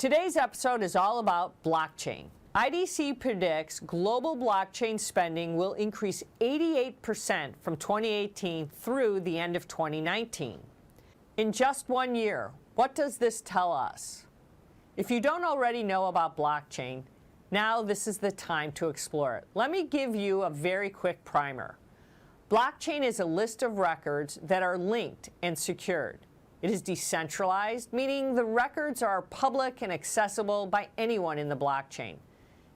Today's episode is all about blockchain. IDC predicts global blockchain spending will increase 88% from 2018 through the end of 2019. In just 1 year, what does this tell us? If you don't already know about blockchain, now this is the time to explore it. Let me give you a very quick primer. Blockchain is a list of records that are linked and secured. It is decentralized, meaning the records are public and accessible by anyone in the blockchain.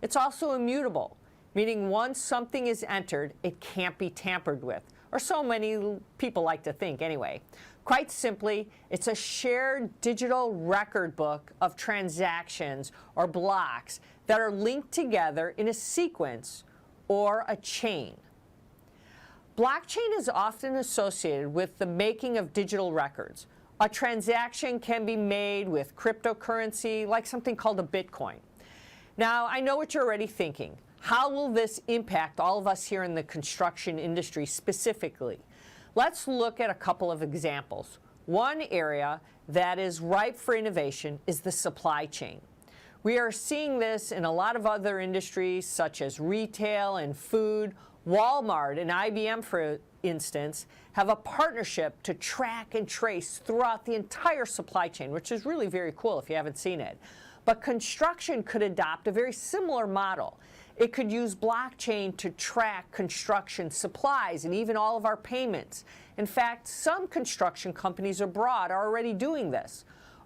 It's also immutable, meaning once something is entered, it can't be tampered with, or so many people like to think anyway. Quite simply, it's a shared digital record book of transactions or blocks that are linked together in a sequence or a chain. Blockchain is often associated with the making of digital records. A transaction can be made with cryptocurrency, like something called a Bitcoin. Now, I know what you're already thinking. How will this impact all of us here in the construction industry specifically? Let's look at a couple of examples. One area that is ripe for innovation is the supply chain. We are seeing this in a lot of other industries such as retail and food. Walmart and IBM, for instance, have a partnership to track and trace throughout the entire supply chain, which is really very cool if you haven't seen it. But construction could adopt a very similar model. It could use blockchain to track construction supplies and even all of our payments. In fact, some construction companies abroad are already doing this.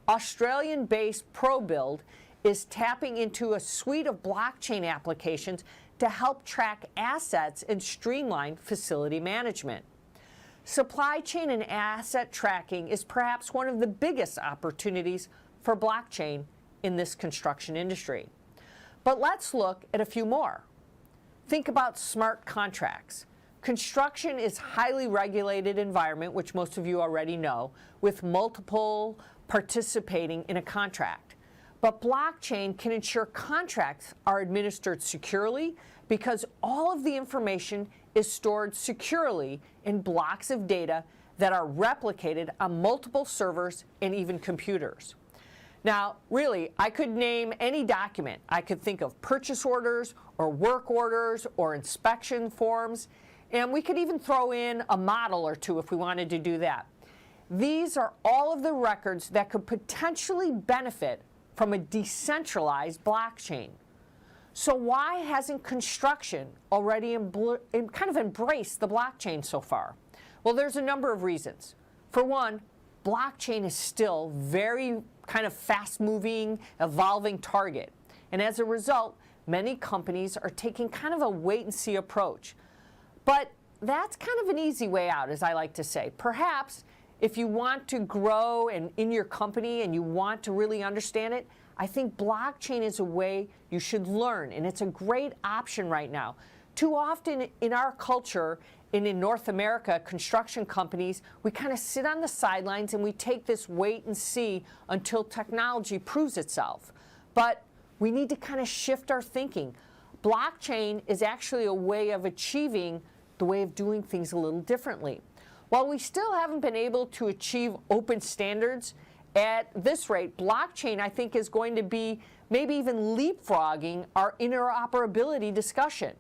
Australian-based ProBuild is tapping into a suite of blockchain applications to help track assets and streamline facility management. Supply chain and asset tracking is perhaps one of the biggest opportunities for blockchain in this construction industry. But let's look at a few more. Think about smart contracts. Construction is a highly regulated environment, which most of you already know, with multiple participating in a contract. But blockchain can ensure contracts are administered securely because all of the information is stored securely in blocks of data that are replicated on multiple servers and even computers. Now, really, I could name any document. I could think of purchase orders or work orders or inspection forms, and we could even throw in a model or two if we wanted to do that. These are all of the records that could potentially benefit from a decentralized blockchain. So why hasn't construction already kind of embraced the blockchain so far? Well, there's a number of reasons. For one, blockchain is still very kind of fast-moving, evolving target. And as a result, many companies are taking kind of a wait-and-see approach. But that's kind of an easy way out, as I like to say. Perhaps if you want to grow in your company and you want to really understand it, I think blockchain is a way you should learn, and it's a great option right now. Too often in our culture, and in North America, construction companies, we kind of sit on the sidelines and we take this wait and see until technology proves itself. But we need to kind of shift our thinking. Blockchain is actually a way of achieving the way of doing things a little differently. While we still haven't been able to achieve open standards, at this rate, blockchain, I think, is going to be maybe even leapfrogging our interoperability discussion.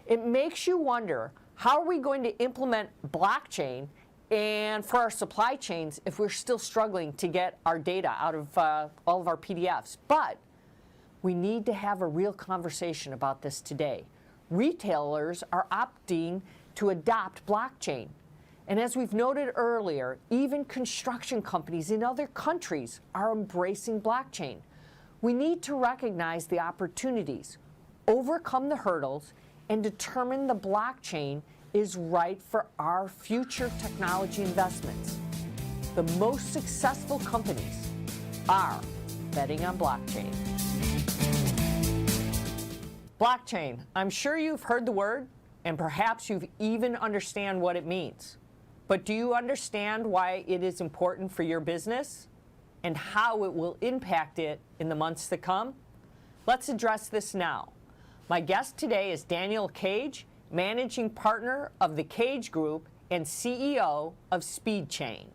It makes you wonder, how are we going to implement blockchain and for our supply chains if we're still struggling to get our data out of all of our PDFs? But we need to have a real conversation about this today. Retailers are opting to adopt blockchain. And as we've noted earlier, even construction companies in other countries are embracing blockchain. We need to recognize the opportunities, overcome the hurdles, and determine the blockchain is right for our future technology investments. The most successful companies are betting on blockchain. Blockchain. I'm sure you've heard the word, and perhaps you've even understand what it means. But do you understand why it is important for your business and how it will impact it in the months to come? Let's address this now. My guest today is Daniel Cage, Managing Partner of the Cage Group and CEO of SpeedChain.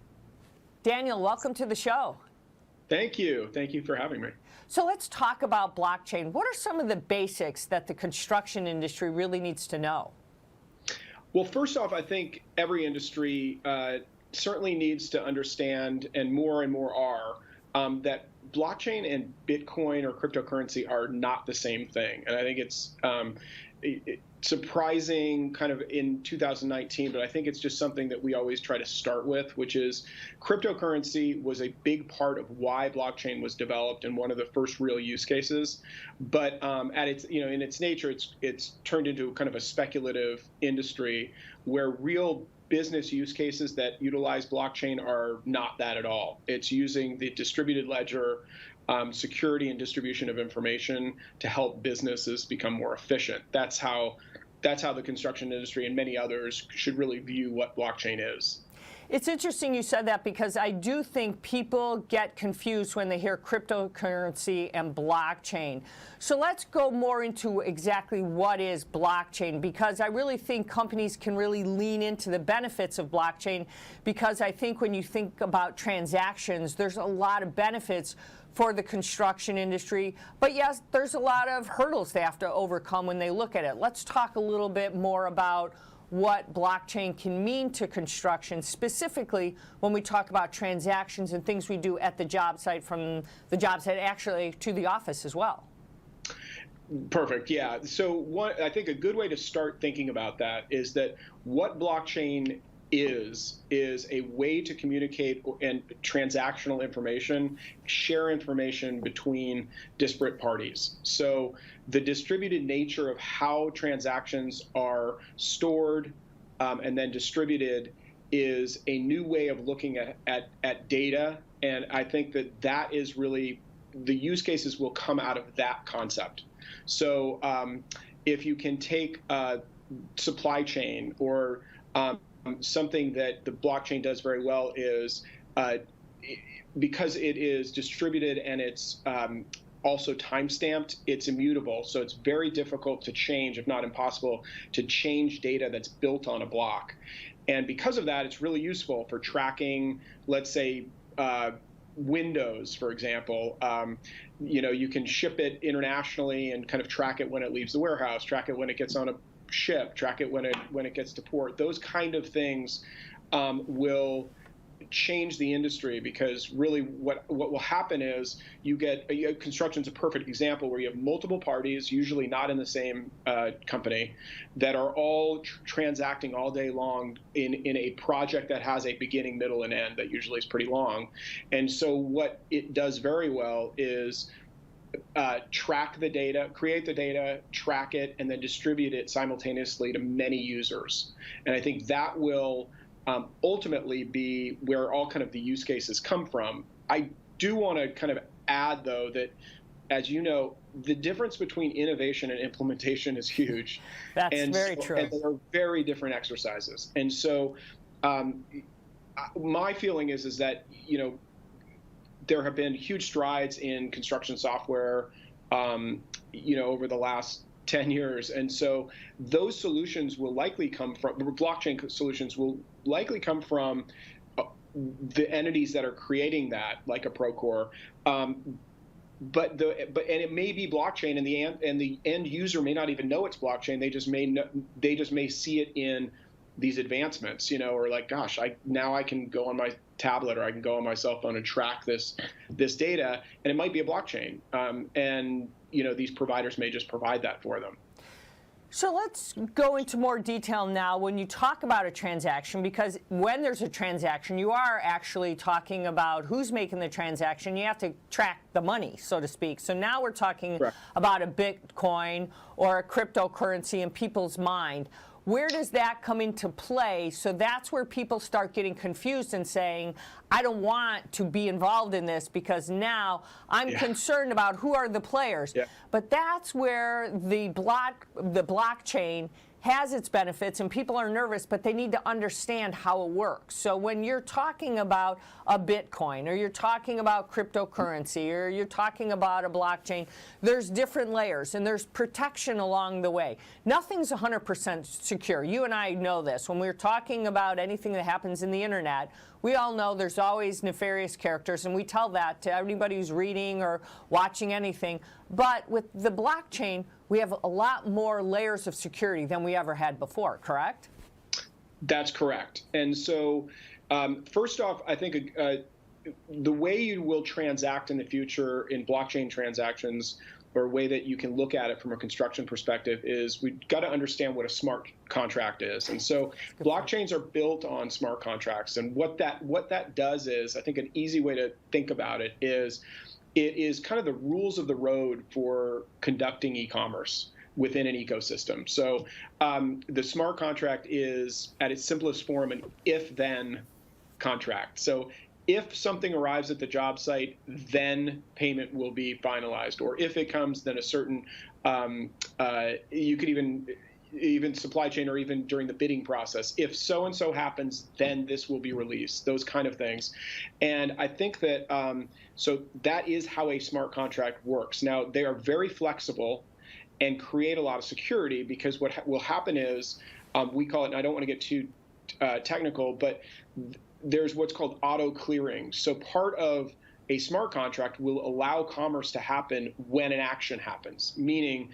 Daniel, welcome to the show. Thank you. Thank you for having me. So let's talk about blockchain. What are some of the basics that the construction industry really needs to know? Well, first off, I think every industry certainly needs to understand, and more are, that blockchain and Bitcoin or cryptocurrency are not the same thing. And I think it's surprising kind of in 2019, but I think it's just something that we always try to start with, which is cryptocurrency was a big part of why blockchain was developed and one of the first real use cases. But at its, in its nature, it's turned into kind of a speculative industry where real business use cases that utilize blockchain are not that at all. It's using the distributed ledger, security and distribution of information to help businesses become more efficient. That's how the construction industry and many others should really view what blockchain is. It's interesting you said that, because I do think people get confused when they hear cryptocurrency and blockchain. So let's go more into exactly what is blockchain, because I really think companies can really lean into the benefits of blockchain, because I think when you think about transactions, there's a lot of benefits for the construction industry. But yes, there's a lot of hurdles they have to overcome when they look at it. Let's talk a little bit more about what blockchain can mean to construction, specifically when we talk about transactions and things we do at the job site, from the job site actually to the office as well. Perfect. Yeah. So I think a good way to start thinking about that is that what blockchain is a way to communicate and transactional information, share information between disparate parties. So the distributed nature of how transactions are stored and then distributed is a new way of looking at data. And I think that is really, the use cases will come out of that concept. So if you can take supply chain, or something that the blockchain does very well is, because it is distributed and it's also time-stamped, it's immutable. So it's very difficult to change, if not impossible, to change data that's built on a block. And because of that, it's really useful for tracking, let's say, windows, for example. You can ship it internationally and kind of track it when it leaves the warehouse, track it when it gets on a ship, track it when it gets to port. Those kind of things will change the industry, because really what will happen is construction's a perfect example where you have multiple parties, usually not in the same company, that are all transacting all day long in a project that has a beginning, middle, and end that usually is pretty long. And so what it does very well is track the data, create the data, track it, and then distribute it simultaneously to many users. And I think that will ultimately be where all kind of the use cases come from. I do want to kind of add, though, that, as you know, the difference between innovation and implementation is huge. That's very true. And they are very different exercises. And so my feeling is that, there have been huge strides in construction software, over the last 10 years. And so those solutions will likely come from, blockchain solutions will likely come from the entities that are creating that, like a Procore. But it may be blockchain, and the end user may not even know it's blockchain. They just may see it in these advancements, or like, gosh, now I can go on my tablet or I can go on my cell phone and track this data, and it might be a blockchain. And these providers may just provide that for them. So let's go into more detail now when you talk about a transaction, because when there's a transaction, you are actually talking about who's making the transaction. You have to track the money, so to speak. So now we're talking about a Bitcoin or a cryptocurrency in people's mind. Where does that come into play? So that's where people start getting confused and saying, I don't want to be involved in this because now I'm concerned about who are the players. But that's where the blockchain has its benefits, and people are nervous, but they need to understand how it works. So when you're talking about a Bitcoin, or you're talking about cryptocurrency, or you're talking about a blockchain, there's different layers, and there's protection along the way. Nothing's 100% secure. You and I know this. When we're talking about anything that happens in the internet, we all know there's always nefarious characters, and we tell that to anybody who's reading or watching anything. But with the blockchain, we have a lot more layers of security than we ever had before, correct? That's correct. And so, first off, I think the way you will transact in the future in blockchain transactions, or a way that you can look at it from a construction perspective, is we've got to understand what a smart contract is. And so blockchains are built on smart contracts. And what that does is, I think an easy way to think about it is kind of the rules of the road for conducting e-commerce within an ecosystem. So the smart contract is, at its simplest form, an if-then contract. So if something arrives at the job site, then payment will be finalized. Or if it comes, then a certain, you could even supply chain, or even during the bidding process, if so-and-so happens, then this will be released, those kind of things. And I think that, so that is how a smart contract works. Now, they are very flexible and create a lot of security, because what will happen is, we call it, and I don't want to get too technical, but there's what's called auto clearing. So part of a smart contract will allow commerce to happen when an action happens, meaning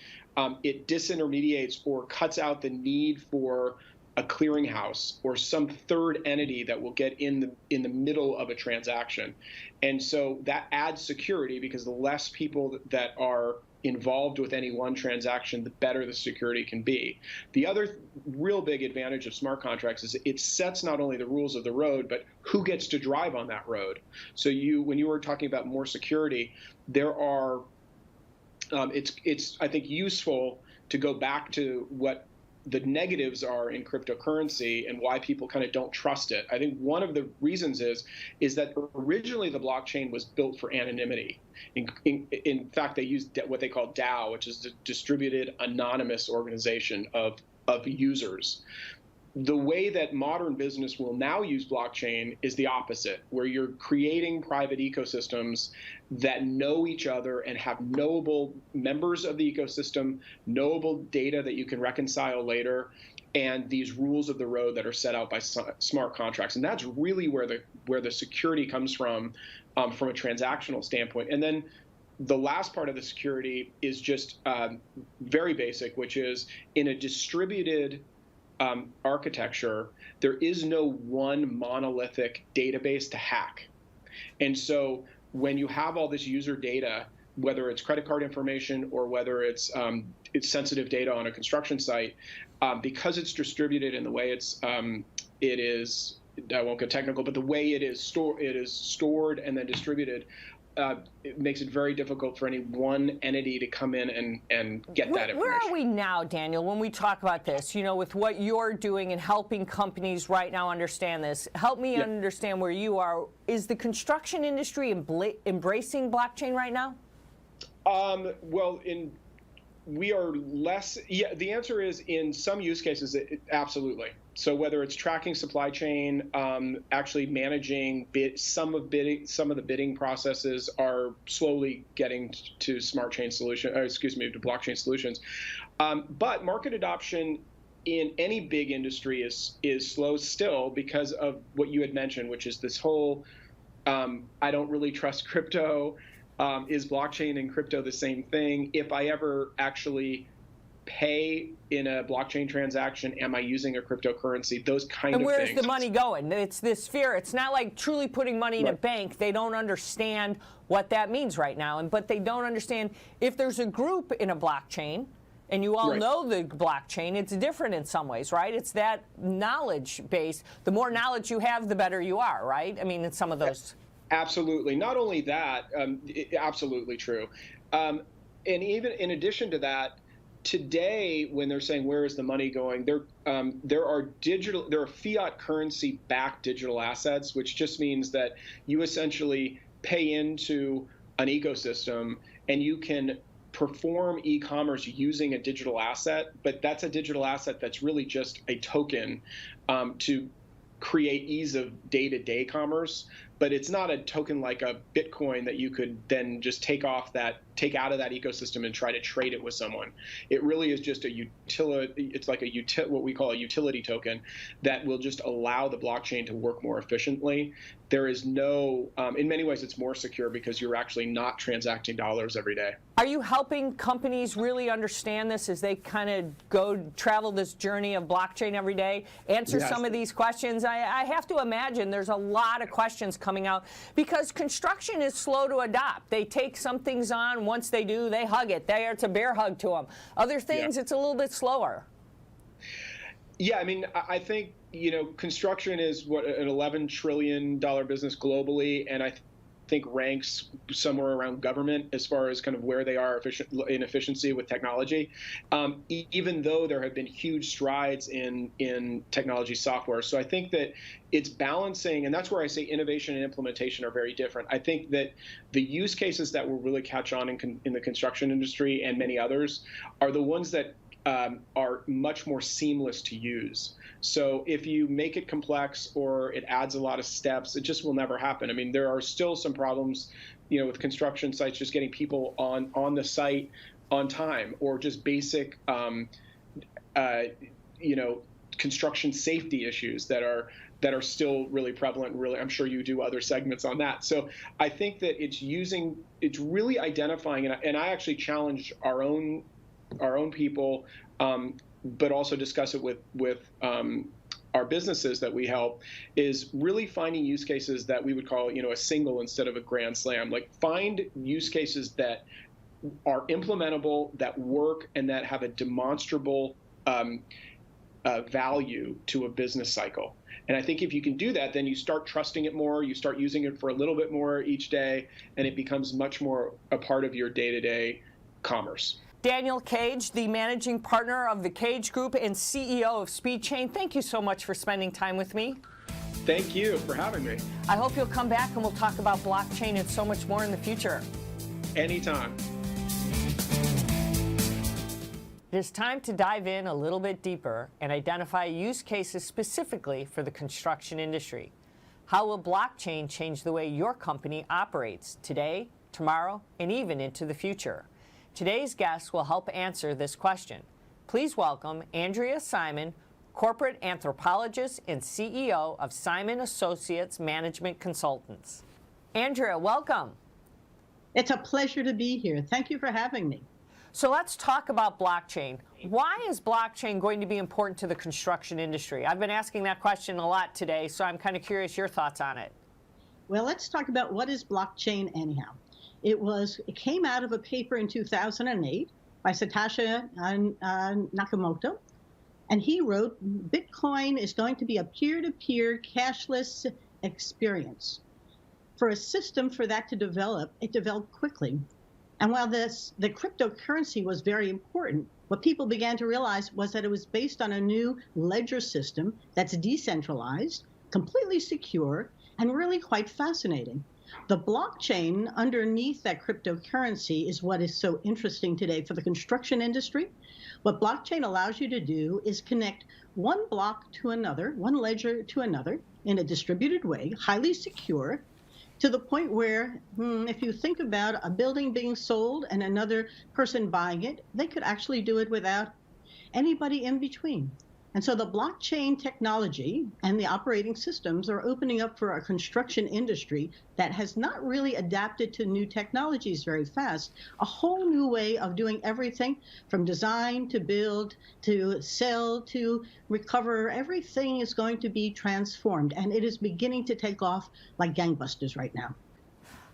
it disintermediates or cuts out the need for a clearinghouse or some third entity that will get in the middle of a transaction. And so that adds security, because the less people that are involved with any one transaction, the better the security can be. The other real big advantage of smart contracts is it sets not only the rules of the road, but who gets to drive on that road. So when you were talking about more security, there are, it's I think useful to go back to what the negatives are in cryptocurrency and why people kind of don't trust it. I think one of the reasons is that originally the blockchain was built for anonymity. In fact, they used what they call DAO, which is the distributed anonymous organization of users. The way that modern business will now use blockchain is the opposite, where you're creating private ecosystems that know each other and have knowable members of the ecosystem, knowable data that you can reconcile later, and these rules of the road that are set out by smart contracts. And that's really where the security comes from a transactional standpoint. And then the last part of the security is just very basic, which is in a distributed architecture, there is no one monolithic database to hack. And so when you have all this user data, whether it's credit card information or whether it's sensitive data on a construction site, because it's distributed in the way it is, I won't get technical, but the way it is stored and then distributed, it makes it very difficult for any one entity to come in and get that information. Where are we now, Daniel, when we talk about this, with what you're doing and helping companies right now understand this? Help me understand where you are. Is the construction industry embracing blockchain right now? Well, we are less. Yeah, the answer is in some use cases, absolutely. So whether it's tracking supply chain, actually managing some of the bidding processes are slowly getting to to blockchain solutions. But market adoption in any big industry is slow still, because of what you had mentioned, which is this whole I don't really trust crypto. Is blockchain and crypto the same thing? If I ever actually pay in a blockchain transaction, am I using a cryptocurrency? Those kind of things. And where's the money going? It's this fear. It's not like truly putting money in a bank. They don't understand what that means right now. But they don't understand if there's a group in a blockchain, and you all know the blockchain, it's different in some ways, right? It's that knowledge base. The more knowledge you have, the better you are, right? I mean, in some of those. Absolutely. Not only that, absolutely true. And even in addition to that, today, when they're saying where is the money going, there are fiat currency backed digital assets, which just means that you essentially pay into an ecosystem and you can perform e-commerce using a digital asset, but that's a digital asset that's really just a token to create ease of day-to-day commerce, but it's not a token like a Bitcoin that you could then just take out of that ecosystem and try to trade it with someone. It really is just a utility. It's like what we call a utility token that will just allow the blockchain to work more efficiently. There is no, in many ways, it's more secure because you're actually not transacting dollars every day. Are you helping companies really understand this as they kind of travel this journey of blockchain every day? Answer some of these questions. I have to imagine there's a lot of questions coming out because construction is slow to adopt. They take some things on. Once they do, they hug it. It's a bear hug to them. Other things, it's a little bit slower. Yeah, I mean, I think, construction is what, an $11 trillion business globally, and I think ranks somewhere around government as far as kind of where they are in efficiency with technology, even though there have been huge strides in technology software. So I think that it's balancing, and that's where I say innovation and implementation are very different. I think that the use cases that will really catch on in the construction industry and many others are the ones that are much more seamless to use. So if you make it complex or it adds a lot of steps, it just will never happen. I mean, there are still some problems, with construction sites, just getting people on the site on time, or just basic, construction safety issues that are still really prevalent. Really, I'm sure you do other segments on that. So I think that it's really identifying, and I actually challenge our own people, but also discuss it with our businesses that we help, is really finding use cases that we would call, a single instead of a grand slam. Like, find use cases that are implementable, that work, and that have a demonstrable value to a business cycle. And I think if you can do that, then you start trusting it more, you start using it for a little bit more each day, and it becomes much more a part of your day-to-day commerce. Daniel Cage, the managing partner of the Cage Group and CEO of SpeedChain, thank you so much for spending time with me. Thank you for having me. I hope you'll come back and we'll talk about blockchain and so much more in the future. Anytime. It is time to dive in a little bit deeper and identify use cases specifically for the construction industry. How will blockchain change the way your company operates today, tomorrow, and even into the future? Today's guest will help answer this question. Please welcome Andrea Simon, corporate anthropologist and CEO of Simon Associates Management Consultants. Andrea, welcome. It's a pleasure to be here. Thank you for having me. So let's talk about blockchain. Why is blockchain going to be important to the construction industry? I've been asking that question a lot today, so I'm kind of curious your thoughts on it. Well, let's talk about what is blockchain anyhow. It came out of a paper in 2008 by Satoshi Nakamoto, and he wrote, Bitcoin is going to be a peer-to-peer cashless experience. For a system for that to develop, it developed quickly. And while the cryptocurrency was very important, what people began to realize was that it was based on a new ledger system that's decentralized, completely secure, and really quite fascinating. The blockchain underneath that cryptocurrency is what is so interesting today for the construction industry. What blockchain allows you to do is connect one block to another, one ledger to another, in a distributed way, highly secure, to the point where if you think about a building being sold and another person buying it, they could actually do it without anybody in between. And so the blockchain technology and the operating systems are opening up for a construction industry that has not really adapted to new technologies very fast, a whole new way of doing everything from design to build to sell to recover. Everything is going to be transformed, and it is beginning to take off like gangbusters right now.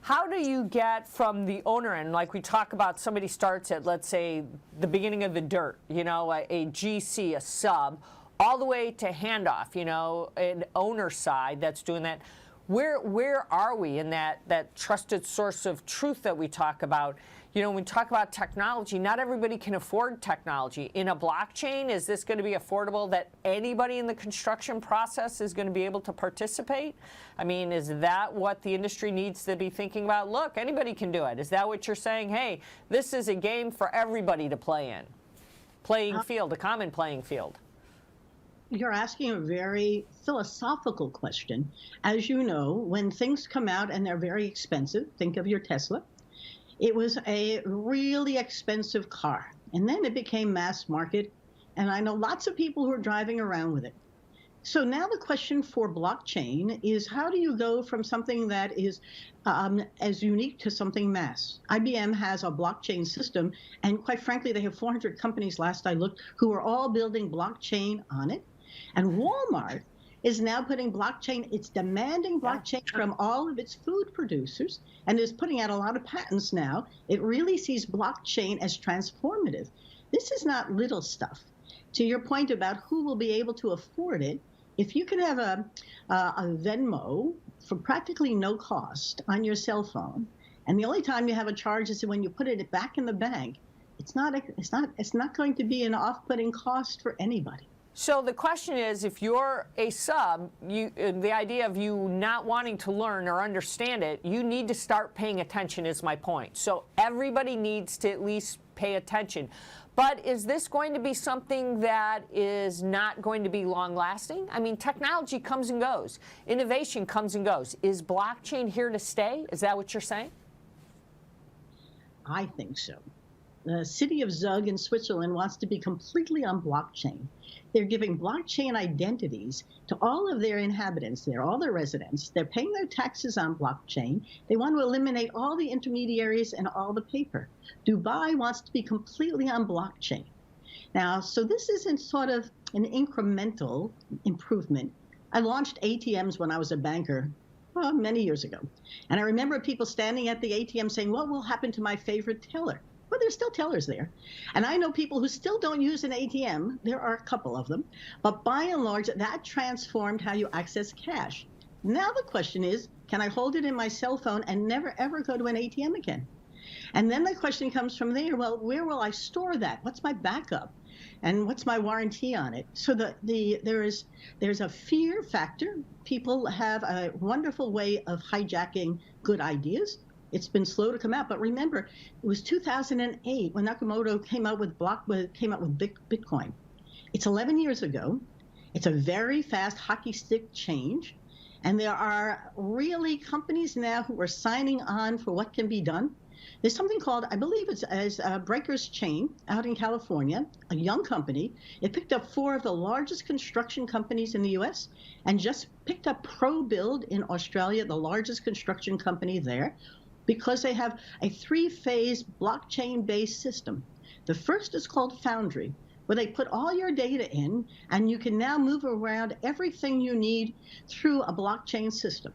How do you get from the owner end, like we talk about, somebody starts at, let's say, the beginning of the dirt, a GC, a sub, all the way to handoff, an owner side that's doing that. Where are we in that trusted source of truth that we talk about? you know, when we talk about technology, not everybody can afford technology. In a blockchain, is this going to be affordable that anybody in the construction process is going to be able to participate? I mean, is that what the industry needs to be thinking about? Look, anybody can do it. Is that what you're saying? Hey, this is a game for everybody to play in. Playing field, a common playing field. You're asking a very philosophical question. As you know, when things come out and they're very expensive, think of your Tesla. It was a really expensive car, and then it became mass market, and I know lots of people who are driving around with it. So now the question for blockchain is, how do you go from something that is as unique to something mass? IBM has a blockchain system, and quite frankly, they have 400 companies, last I looked, who are all building blockchain on it. And Walmart is now putting blockchain, it's demanding blockchain from all of its food producers and is putting out a lot of patents now. It really sees blockchain as transformative. This is not little stuff. To your point about who will be able to afford it, if you can have a Venmo for practically no cost on your cell phone, and the only time you have a charge is when you put it back in the bank, it's not going to be an off-putting cost for anybody. So the question is, if you're a sub, the idea of you not wanting to learn or understand it, you need to start paying attention is my point. So everybody needs to at least pay attention. But is this going to be something that is not going to be long-lasting? I mean, technology comes and goes. Innovation comes and goes. Is blockchain here to stay? Is that what you're saying? I think so. The city of Zug in Switzerland wants to be completely on blockchain. They're giving blockchain identities to all of their inhabitants there, all their residents. They're paying their taxes on blockchain. They want to eliminate all the intermediaries and all the paper. Dubai wants to be completely on blockchain. Now, so this isn't sort of an incremental improvement. I launched ATMs when I was a banker many years ago. And I remember people standing at the ATM saying, what will happen to my favorite teller? Well, there's still tellers there. And I know people who still don't use an ATM. There are a couple of them. But by and large, that transformed how you access cash. Now the question is, can I hold it in my cell phone and never, ever go to an ATM again? And then the question comes from there, well, where will I store that? What's my backup? And what's my warranty on it? So there's a fear factor. People have a wonderful way of hijacking good ideas. It's been slow to come out, but remember, it was 2008 when Nakamoto came out with Bitcoin. It's 11 years ago. It's a very fast hockey stick change, and there are really companies now who are signing on for what can be done. There's something called, I believe it's as Breakers Chain out in California, a young company. It picked up 4 of the largest construction companies in the U.S. and just picked up ProBuild in Australia, the largest construction company there, because they have a 3-phase blockchain-based system. The first is called Foundry, where they put all your data in, and you can now move around everything you need through a blockchain system.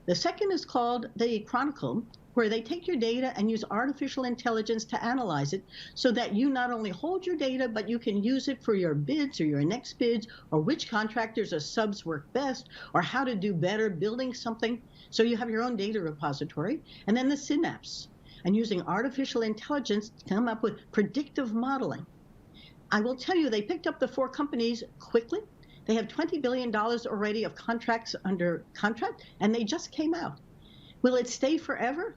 The second is called the Chronicle, where they take your data and use artificial intelligence to analyze it so that you not only hold your data, but you can use it for your bids or your next bids, or which contractors or subs work best, or how to do better building something. So you have your own data repository. And then the Synapse, and using artificial intelligence to come up with predictive modeling. I will tell you, they picked up the 4 companies quickly. They have $20 billion already of contracts under contract, and they just came out. Will it stay forever?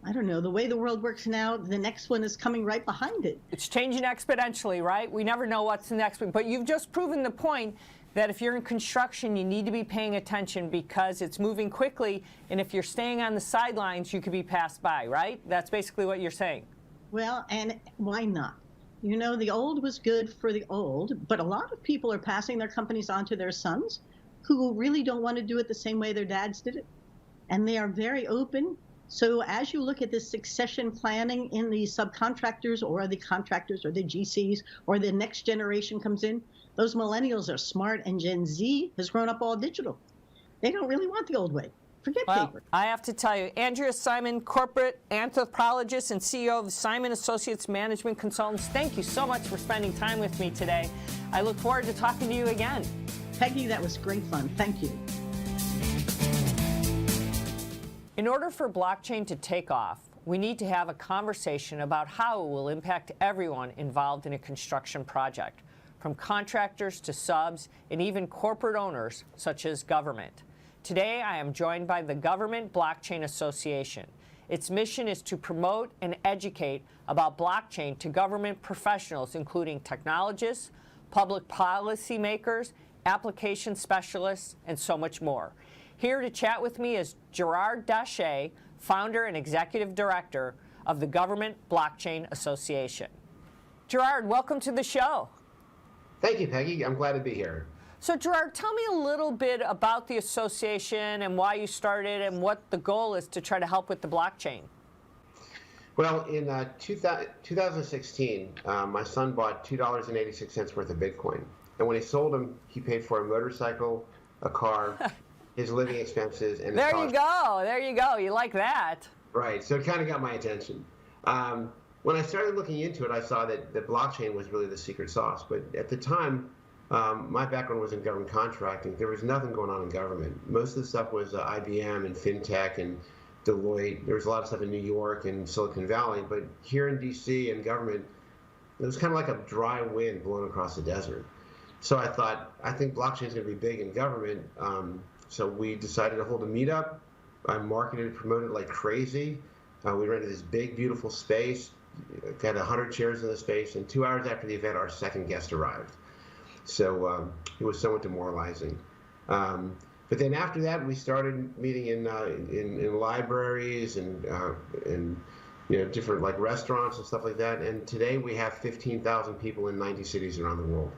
I don't know. The way the world works now, the next one is coming right behind it. It's changing exponentially, right? We never know what's the next one. But you've just proven the point that if you're in construction, you need to be paying attention because it's moving quickly, and if you're staying on the sidelines, you could be passed by, right? That's basically what you're saying. Well, and why not? You know, the old was good for the old, but a lot of people are passing their companies on to their sons who really don't want to do it the same way their dads did it. And they are very open. So as you look at this succession planning in the subcontractors or the contractors or the GCs or the next generation comes in, those millennials are smart, and Gen Z has grown up all digital. They don't really want the old way. Forget paper. I have to tell you, Andrea Simon, corporate anthropologist and CEO of Simon Associates Management Consultants, thank you so much for spending time with me today. I look forward to talking to you again. Peggy, that was great fun. Thank you. In order for blockchain to take off, we need to have a conversation about how it will impact everyone involved in a construction project, from contractors to subs and even corporate owners such as government. Today, I am joined by the Government Blockchain Association. Its mission is to promote and educate about blockchain to government professionals, including technologists, public policy makers, application specialists, and so much more. Here to chat with me is Gerard Daché, founder and executive director of the Government Blockchain Association. Gerard, welcome to the show. Thank you, Peggy. I'm glad to be here. So Gerard, tell me a little bit about the association and why you started and what the goal is to try to help with the blockchain. Well, in 2016, my son bought $2.86 worth of Bitcoin. And when he sold them, he paid for a motorcycle, a car, his living expenses, and his There college. you go. There you go. You like that. Right. So it kind of got my attention. When I started looking into it, I saw that the blockchain was really the secret sauce. But at the time, my background was in government contracting. There was nothing going on in government. Most of the stuff was IBM and FinTech and Deloitte. There was a lot of stuff in New York and Silicon Valley. But here in DC and government, it was kind of like a dry wind blowing across the desert. So I thought, I think blockchain is going to be big in government. So we decided to hold a meetup. I marketed and promoted like crazy. We rented this big, beautiful space, got 100 chairs in the space, and 2 hours after the event, our second guest arrived. So it was somewhat demoralizing. But then after that, we started meeting in libraries and different like restaurants and stuff like that. And today we have 15,000 people in 90 cities around the world.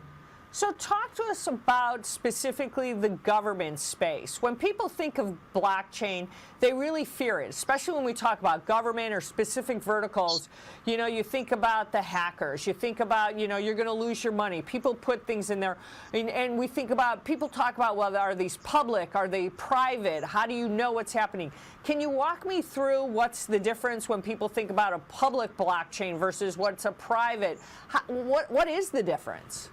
So talk to us about specifically the government space. When people think of blockchain, they really fear it, especially when we talk about government or specific verticals. You know, you think about the hackers. You think about, you're going to lose your money. People put things in there. And we think about, people talk about, well, are these public? Are they private? How do you know what's happening? Can you walk me through what's the difference when people think about a public blockchain versus what's a private? What is the difference?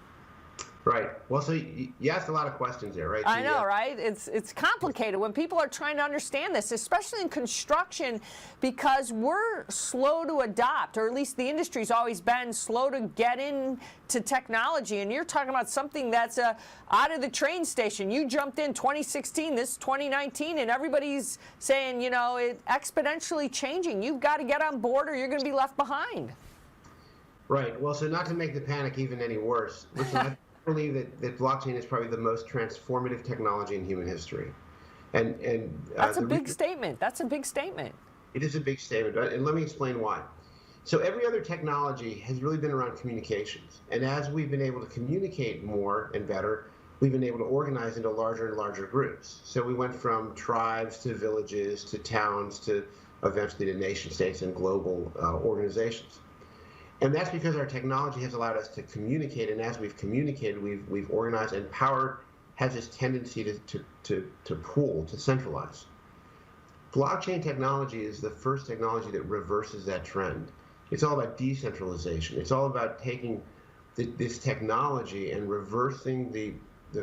Right. Well, so you asked a lot of questions there, right? I know, right? It's complicated when people are trying to understand this, especially in construction, because we're slow to adopt, or at least the industry's always been slow to get into technology. And you're talking about something that's out of the train station. You jumped in 2016, this is 2019, and everybody's saying, it's exponentially changing. You've got to get on board or you're going to be left behind. Right. Well, so not to make the panic even any worse, listen, I believe that blockchain is probably the most transformative technology in human history. And that's a big statement. That's a big statement. It is a big statement, and let me explain why. So every other technology has really been around communications. And as we've been able to communicate more and better, we've been able to organize into larger and larger groups. So we went from tribes to villages to towns to eventually to nation states and global organizations. And that's because our technology has allowed us to communicate, and as we've communicated, we've organized, and power has this tendency to pool, to centralize. Blockchain technology is the first technology that reverses that trend. It's all about decentralization. It's all about taking this technology and reversing the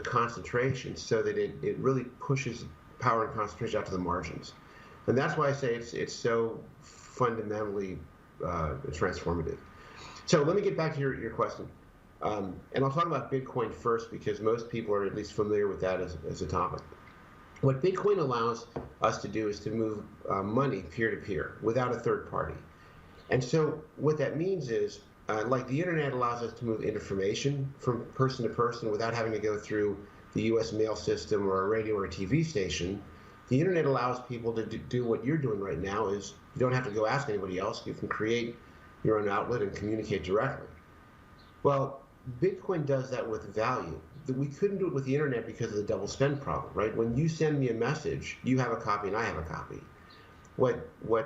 concentration so that it really pushes power and concentration out to the margins. And that's why I say it's so fundamentally transformative. So let me get back to your question. And I'll talk about Bitcoin first because most people are at least familiar with that as a topic. What Bitcoin allows us to do is to move money peer-to-peer without a third party. And so what that means is, like the internet allows us to move information from person to person without having to go through the US mail system or a radio or a TV station, the internet allows people to do what you're doing right now is you don't have to go ask anybody else. You can create your own outlet and communicate directly. Well, Bitcoin does that with value. We couldn't do it with the internet because of the double spend problem, right? When you send me a message, you have a copy and I have a copy. What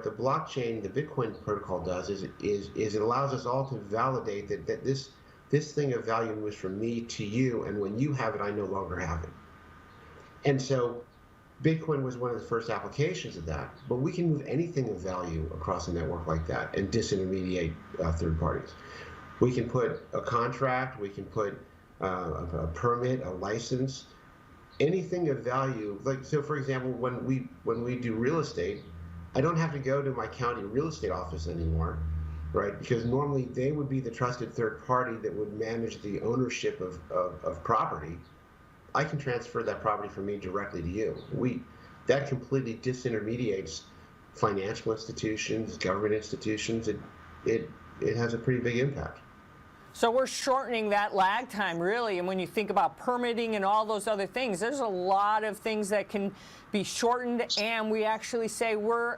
the blockchain, the Bitcoin protocol does is it allows us all to validate that this thing of value moves from me to you, and when you have it, I no longer have it. And so Bitcoin was one of the first applications of that, but we can move anything of value across a network like that and disintermediate third parties. We can put a contract, we can put a permit, a license, anything of value. Like, so for example, when we do real estate, I don't have to go to my county real estate office anymore, right? Because normally they would be the trusted third party that would manage the ownership of property. I can transfer that property from me directly to you. That completely disintermediates financial institutions, government institutions. It has a pretty big impact. So we're shortening that lag time, really. And when you think about permitting and all those other things, there's a lot of things that can be shortened. And we actually say we're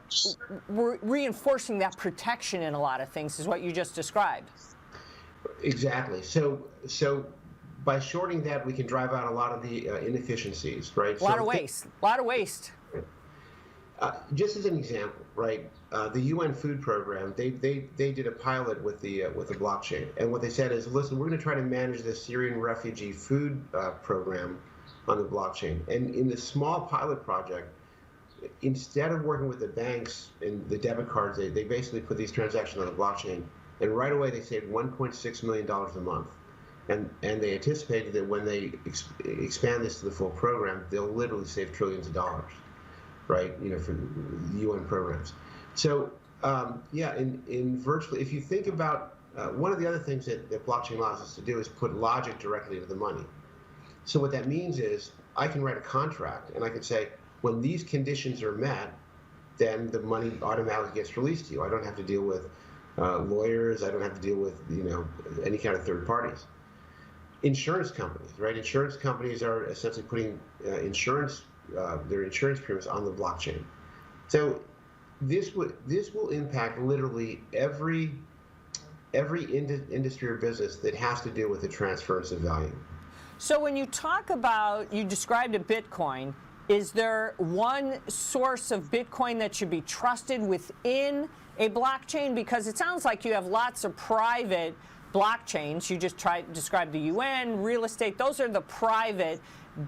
reinforcing that protection in a lot of things, is what you just described. Exactly. So by shortening that, we can drive out a lot of the inefficiencies, right? A lot of waste. Just as an example, right? The UN Food Program, they did a pilot with the blockchain, and what they said is, listen, we're going to try to manage the Syrian refugee food program on the blockchain. And in the small pilot project, instead of working with the banks and the debit cards, they basically put these transactions on the blockchain, and right away they saved $1.6 million a month. And they anticipated that when they expand this to the full program, they'll literally save trillions of dollars, right? For the UN programs. So in virtually, if you think about one of the other things that blockchain allows us to do is put logic directly into the money. So what that means is I can write a contract and I can say, when these conditions are met, then the money automatically gets released to you. I don't have to deal with lawyers. I don't have to deal with any kind of third parties. Insurance companies, right? Insurance companies are essentially putting their insurance premiums on the blockchain. So this will impact literally every industry or business that has to deal with the transference of value. So when you talk about, you described a Bitcoin, is there one source of Bitcoin that should be trusted within a blockchain? Because it sounds like you have lots of private blockchains. You just described the UN, real estate. Those are the private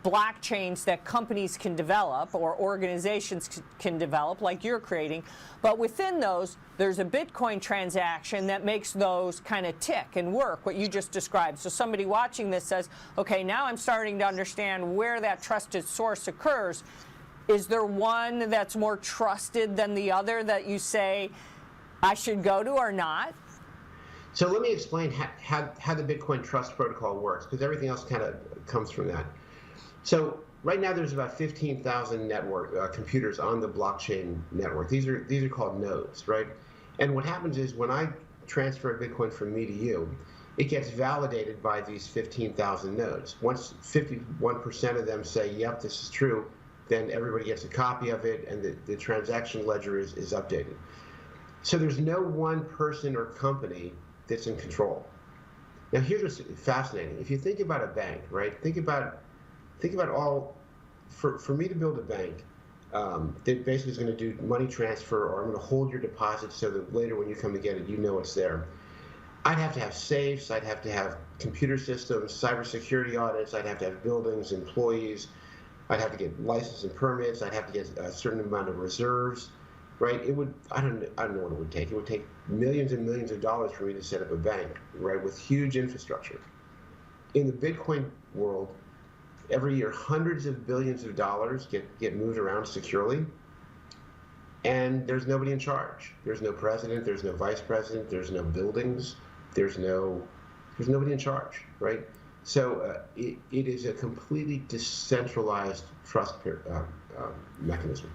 blockchains that companies can develop or organizations can develop, like you're creating. But within those, there's a Bitcoin transaction that makes those kind of tick and work, what you just described. So somebody watching this says, okay, now I'm starting to understand where that trusted source occurs. Is there one that's more trusted than the other that you say I should go to or not? So let me explain how the Bitcoin Trust Protocol works, because everything else kind of comes from that. So right now there's about 15,000 network computers on the blockchain network. These are called nodes, right? And what happens is when I transfer a Bitcoin from me to you, it gets validated by these 15,000 nodes. Once 51% of them say, yep, this is true, then everybody gets a copy of it and the transaction ledger is updated. So there's no one person or company that's in control. Now here's what's fascinating. If you think about a bank, right? Think about all, for me to build a bank that basically is going to do money transfer, or I'm going to hold your deposit so that later when you come to get it, you know it's there. I'd have to have safes, I'd have to have computer systems, cybersecurity audits, I'd have to have buildings, employees, I'd have to get license and permits, I'd have to get a certain amount of reserves, right? It would, I don't know what it would take. It would take millions and millions of dollars for me to set up a bank, right, with huge infrastructure. In the Bitcoin world, every year, hundreds of billions of dollars get moved around securely, and there's nobody in charge. There's no president, there's no vice president, there's no buildings, there's nobody in charge, right? So it is a completely decentralized trust mechanism.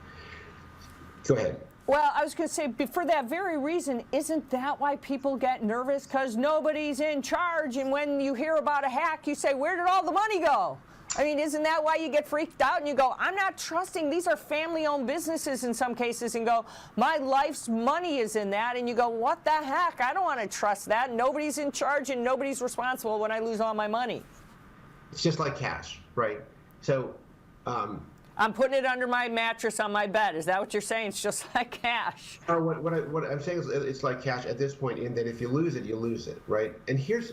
Go ahead. Well, I was going to say, for that very reason, isn't that why people get nervous? Because nobody's in charge, and when you hear about a hack, you say, where did all the money go? I mean, isn't that why you get freaked out and you go, I'm not trusting, these are family-owned businesses in some cases, and go, my life's money is in that, and you go, what the heck? I don't want to trust that. Nobody's in charge and nobody's responsible when I lose all my money. It's just like cash, right? So I'm putting it under my mattress on my bed. Is that what you're saying? It's just like cash. What I'm saying is it's like cash at this point, in that if you lose it, you lose it, right? And here's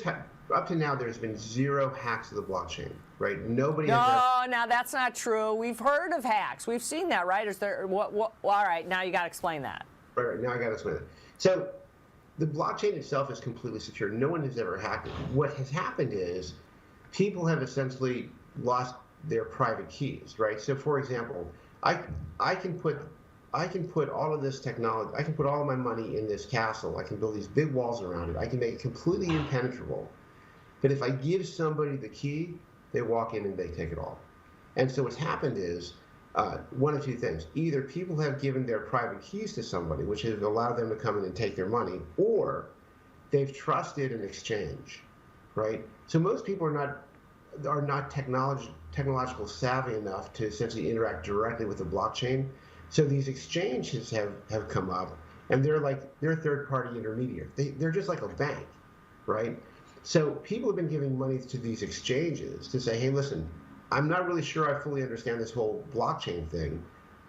how, up to now, there's been 0 hacks of the blockchain, right? Nobody has No, now that's not true. We've heard of hacks. We've seen that, right? Is there, all right, now you got to explain that. Right, now I got to explain it. So the blockchain itself is completely secure. No one has ever hacked it. What has happened is people have essentially lost their private keys, right? So for example, I can put I can put all of this technology, I can put all of my money in this castle, I can build these big walls around it, I can make it completely impenetrable. But if I give somebody the key, they walk in and they take it all. And so what's happened is one of two things. Either people have given their private keys to somebody, which has allowed them to come in and take their money, or they've trusted an exchange, right? So most people are not technological savvy enough to essentially interact directly with the blockchain. So these exchanges have come up, and they're third-party intermediary. They're just like a bank, right? So people have been giving money to these exchanges to say, hey, listen, I'm not really sure I fully understand this whole blockchain thing.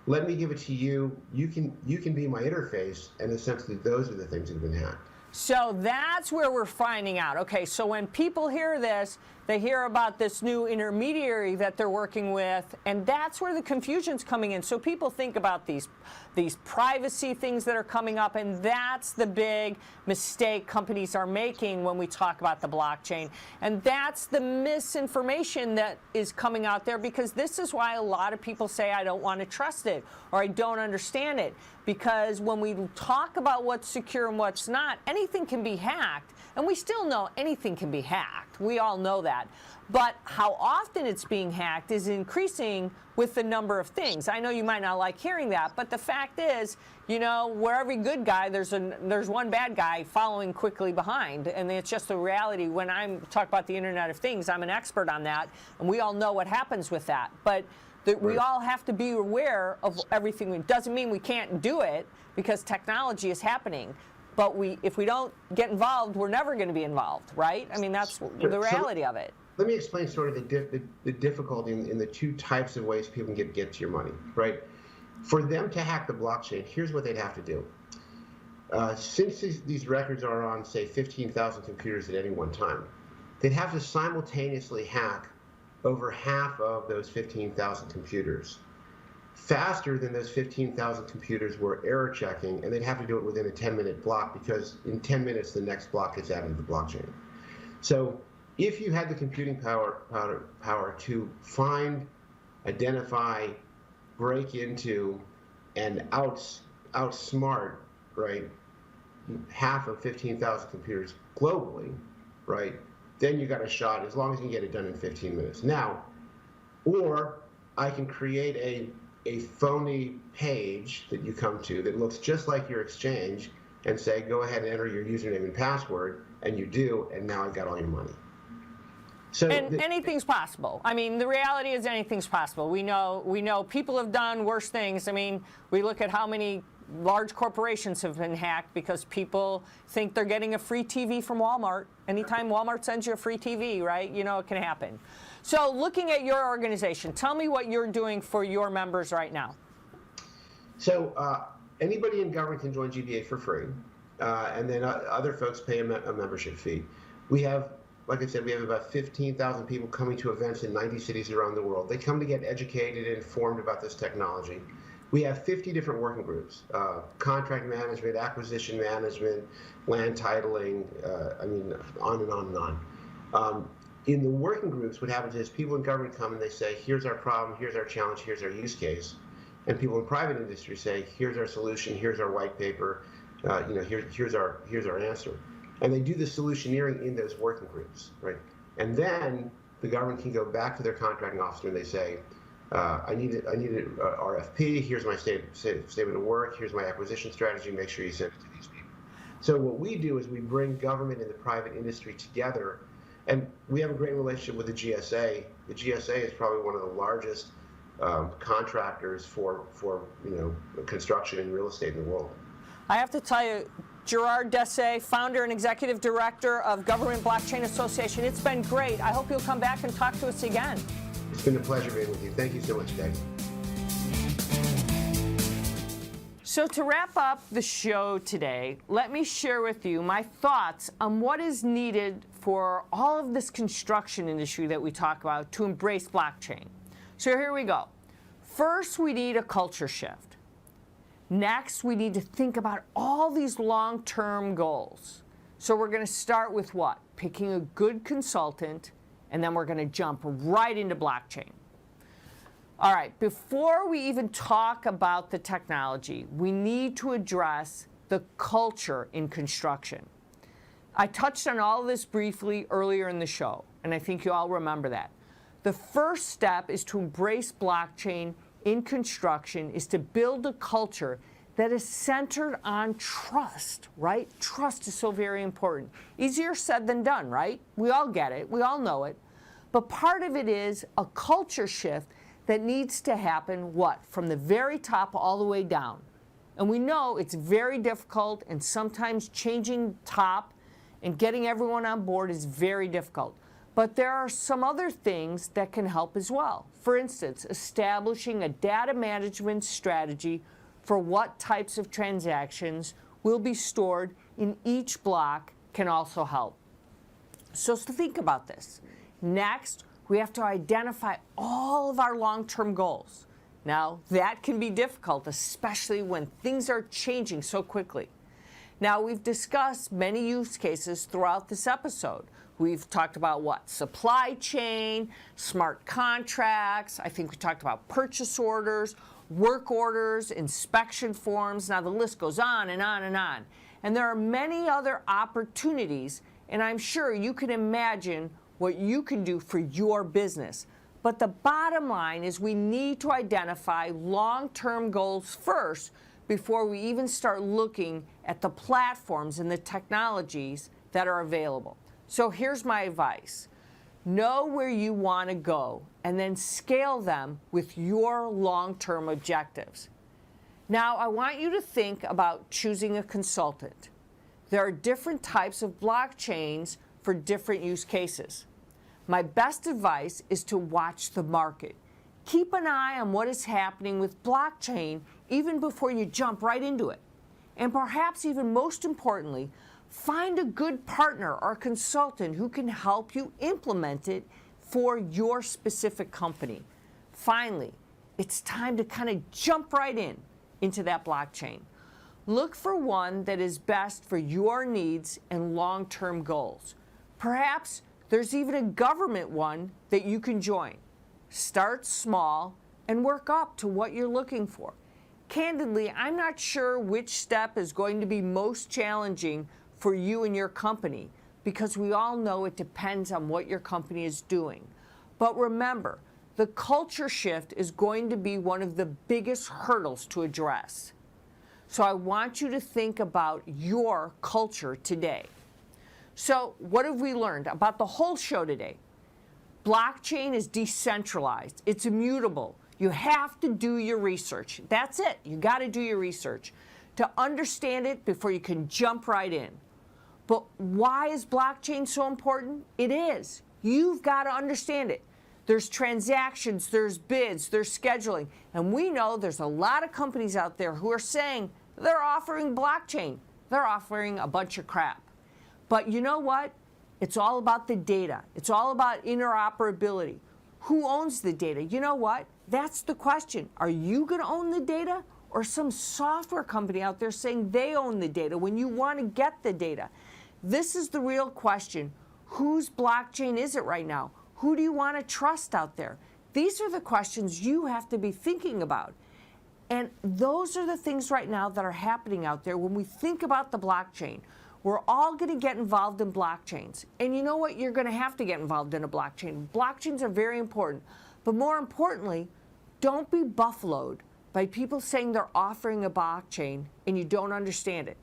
Let me give it to you. You can be my interface, and essentially those are the things that have been hacked. So that's where we're finding out. Okay, so when people hear this, they hear about this new intermediary that they're working with, and that's where the confusion's coming in. So people think about these privacy things that are coming up, and that's the big mistake companies are making when we talk about the blockchain. And that's the misinformation that is coming out there, because this is why a lot of people say, I don't want to trust it, or I don't understand it. Because when we talk about what's secure and what's not, anything can be hacked. And we still know anything can be hacked. We all know that. But how often it's being hacked is increasing with the number of things. I know you might not like hearing that, but the fact is, you know, where every good guy, there's one bad guy following quickly behind. And it's just the reality. When I'm talking about the Internet of Things, I'm an expert on that. And we all know what happens with that. But we all have to be aware of everything. It doesn't mean we can't do it, because technology is happening. But if we don't get involved, we're never going to be involved, right? I mean, that's the reality of it. Let me explain sort of the difficulty in the two types of ways people can get to your money, right? For them to hack the blockchain, here's what they'd have to do. Since these records are on, say, 15,000 computers at any one time, they'd have to simultaneously hack over half of those 15,000 computers, faster than those 15,000 computers were error checking, and they'd have to do it within a 10-minute block, because in 10 minutes the next block gets added to the blockchain. So if you had the computing power to find, identify, break into, and outsmart, right, half of 15,000 computers globally, right, then you got a shot, as long as you can get it done in 15 minutes. Now, or I can create a phony page that you come to that looks just like your exchange and say, go ahead and enter your username and password, and you do, and now I've got all your money. So anything's possible. I mean, the reality is anything's possible. We know people have done worse things. I mean, we look at how many large corporations have been hacked because people think they're getting a free TV from Walmart. Anytime Walmart sends you a free TV, right, you know it can happen. So looking at your organization, tell me what you're doing for your members right now. So anybody in government can join GBA for free, and then other folks pay a membership fee. We have, like I said, we have about 15,000 people coming to events in 90 cities around the world. They come to get educated and informed about this technology. We have 50 different working groups, contract management, acquisition management, land titling, I mean, on and on and on. In the working groups, what happens is people in government come and they say, here's our problem, here's our challenge, here's our use case. And people in private industry say, here's our solution, here's our white paper, you know, here's our answer. And they do the solutioneering in those working groups, right? And then the government can go back to their contracting officer and they say, I need an RFP, here's my statement of work, here's my acquisition strategy, make sure you send it to these people. So what we do is we bring government and the private industry together, and we have a great relationship with the GSA. The GSA is probably one of the largest contractors for construction and real estate in the world. I have to tell you, Gerard Daché, founder and executive director of Government Blockchain Association, it's been great. I hope you'll come back and talk to us again. It's been a pleasure being with you. Thank you so much, Peggy. So to wrap up the show today, let me share with you my thoughts on what is needed for all of this construction industry that we talk about to embrace blockchain. So here we go. First, we need a culture shift. Next, we need to think about all these long-term goals. So we're going to start with what? Picking a good consultant, and then we're going to jump right into blockchain. All right, before we even talk about the technology, we need to address the culture in construction. I touched on all of this briefly earlier in the show, and I think you all remember that. The first step is to embrace blockchain in construction, is to build a culture that is centered on trust, right? Trust is so very important. Easier said than done, right? We all get it, we all know it. But part of it is a culture shift that needs to happen, what? From the very top all the way down. And we know it's very difficult, and sometimes changing top and getting everyone on board is very difficult. But there are some other things that can help as well. For instance, establishing a data management strategy for what types of transactions will be stored in each block can also help. So think about this. Next, we have to identify all of our long-term goals. Now, that can be difficult, especially when things are changing so quickly. Now, we've discussed many use cases throughout this episode. We've talked about what? Supply chain, smart contracts. I think we talked about purchase orders, work orders, inspection forms. Now, the list goes on and on and on. And there are many other opportunities, and I'm sure you can imagine what you can do for your business. But the bottom line is we need to identify long-term goals first before we even start looking at the platforms and the technologies that are available. So here's my advice. Know where you want to go and then scale them with your long-term objectives. Now, I want you to think about choosing a consultant. There are different types of blockchains for different use cases. My best advice is to watch the market. Keep an eye on what is happening with blockchain even before you jump right into it. And perhaps even most importantly, find a good partner or consultant who can help you implement it for your specific company. Finally, it's time to kind of jump right into that blockchain. Look for one that is best for your needs and long-term goals. Perhaps there's even a government one that you can join. Start small and work up to what you're looking for. Candidly, I'm not sure which step is going to be most challenging for you and your company, because we all know it depends on what your company is doing. But remember, the culture shift is going to be one of the biggest hurdles to address. So I want you to think about your culture today. So what have we learned about the whole show today? Blockchain is decentralized. It's immutable. You have to do your research. That's it. You got to do your research to understand it before you can jump right in. But why is blockchain so important? It is. You've got to understand it. There's transactions, there's bids, there's scheduling. And we know there's a lot of companies out there who are saying they're offering blockchain. They're offering a bunch of crap. But you know what? It's all about the data. It's all about interoperability. Who owns the data? You know what? That's the question. Are you going to own the data, or some software company out there saying they own the data when you want to get the data? This is the real question. Whose blockchain is it right now? Who do you want to trust out there? These are the questions you have to be thinking about. And those are the things right now that are happening out there when we think about the blockchain. We're all going to get involved in blockchains. And you know what? You're going to have to get involved in a blockchain. Blockchains are very important. But more importantly, don't be buffaloed by people saying they're offering a blockchain and you don't understand it.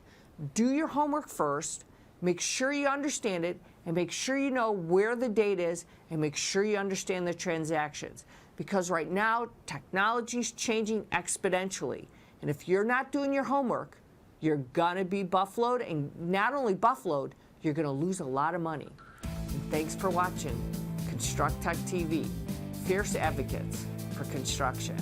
Do your homework first. Make sure you understand it, and make sure you know where the data is, and make sure you understand the transactions. Because right now, technology is changing exponentially. And if you're not doing your homework, you're gonna be buffaloed, and not only buffaloed, you're gonna lose a lot of money. And thanks for watching Construct Tech TV, fierce advocates for construction.